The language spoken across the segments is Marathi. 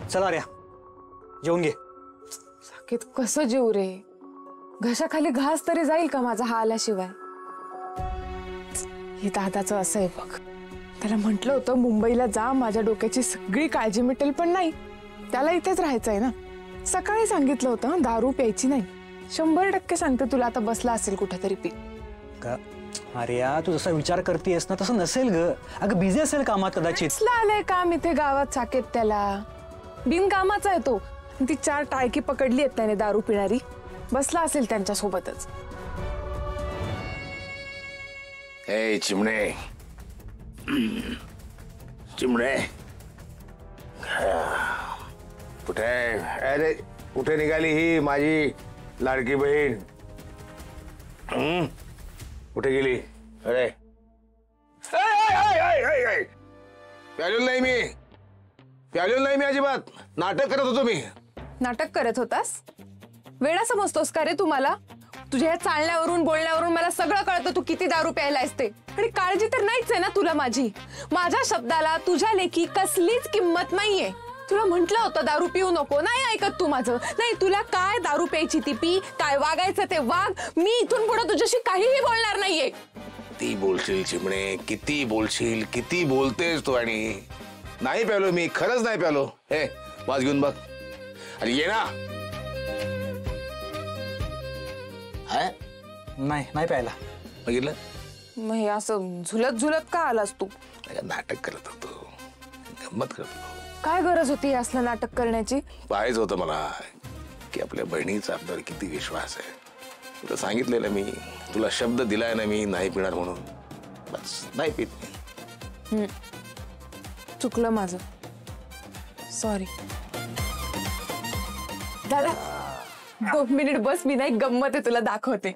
चला रे जेवून घे। साकेत कसं जेवू रे? घशाखाली घास तरी जाईल का माझा हा आल्याशिवाय? हे दादाचं असं आहे बघ, त्याला म्हटलं होतं मुंबईला जा, माझ्या डोक्याची सगळी काळजी मिटेल, पण नाही, त्याला इथेच राहायचंय ना। सकाळी सांगितलं होतं दारू प्यायची नाही। 100% सांगते तुला, आता बसला असेल कुठेतरी पी का? अरे यार तू जसा विचार करतेस ना तसं नसेल ग, अगं बिझी असेल कामात कदाचित। कसला आलंय काम इथे गावात साकेत? त्याला बिनकामाचा आहे तो। ती 4 टाळकी पकडली आहेत त्याने दारू पिणारी, बसला असेल त्यांच्या सोबतच। ए चिमणे, चिमणे कुठे? अरे कुठे निघाली ही माझी लाडकी बहीण? कुठे गेली? अरे प्यालेलो नाही मी, प्यालेलो नाही मी अजिबात, नाटक करत होतो मी। नाटक करत होतास? वेडा समजतोस का रे तुम्हाला? तुझ्या या चालण्यावरून बोलण्यावरून मला सगळं कळतं तू किती दारू प्यायला असते, आणि काळजी तर नाहीच आहे ना तुला माझी। माझ्या शब्दाला तुझ्या लेखी कसलीच किंमत नाहीये। तुला म्हटलं होतं दारू पिऊ नको, नाही ऐकत तू माझं। नाही, तुला काय दारू प्यायची ती पी, काय वागायचं ते वाग, मी इथून पुढे तुझ्याशी काहीही बोलणार नाहीये। किती बोलशील चिमणे, किती बोलशील, किती बोलतेस तू? आणि नाही प्यालो मी, खरंच नाही प्यालो। हे वाज घेऊन बघ आणि ये ना। नाही नाही प्यायला। बघितलं? मग हे असं झुलत झुलत का आलास तू? नाटक करत होतो, गंमत करत होतो। काय गरज होती असलं नाटक करण्याची? पाहायचं होतं मला की आपल्या बहिणीचा आपल्यावर किती विश्वास आहे। तुला सांगितलेलं मी, तुला शब्द दिलाय ना मी नाही पिणार म्हणून, बस नाही पित। चुकलं माझं, सॉरी। दादा 2 मिनिट बस, मी नाही गंमत आहे तुला दाखवते।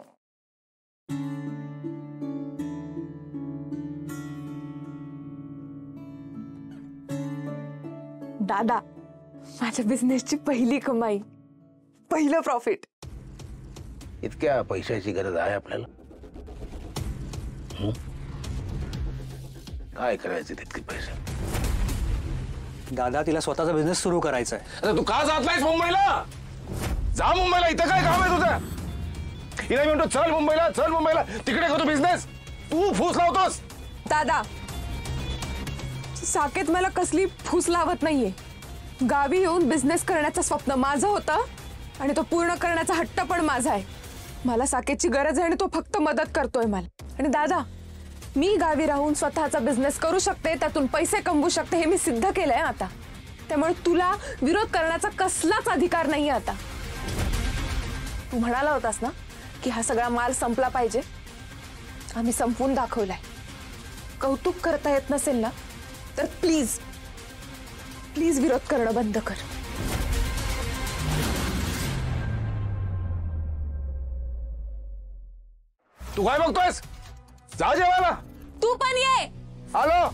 दादा, माझ्या बिझनेसची पहिली कमाई, पहिलं प्रॉफिट। इतक्या पैशाची गरज आहे आपल्याला? काय करायचं तितके पैसे? दादा तिला स्वतःचा बिझनेस सुरू करायचा आहे। अरे तू का जात नाहीस मुंबईला? जा मुंबईला, इथं काय काम आहे तुझं? हिला म्हणतो चल मुंबईला, चल मुंबईला, तिकडे करतो बिझनेस, तू फूस लावतोस। दादा, साकेत मला कसली फूस लावत नाहीये। गावी येऊन बिझनेस करण्याचं स्वप्न माझं होतं, आणि तो पूर्ण करण्याचा हट्ट पण माझा आहे। मला साकेतची गरज आहे आणि तो फक्त मदत करतोय मला। आणि दादा, मी गावी राहून स्वतःचा बिझनेस करू शकते, त्यातून पैसे कमवू शकते, हे मी सिद्ध केलंय आता। त्यामुळे तुला विरोध करण्याचा कसलाच अधिकार नाहीये आता। तू म्हणाला होतास ना की हा सगळा माल संपला पाहिजे, आम्ही संपवून दाखवलाय। कौतुक करता येत नसेल ना तर प्लीज प्लीज विरोध करणं बंद कर। तू काय बघतोयस? जा जेवायला। तू पण ये। आलो।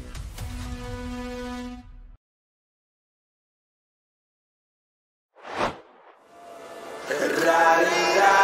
रा रे रा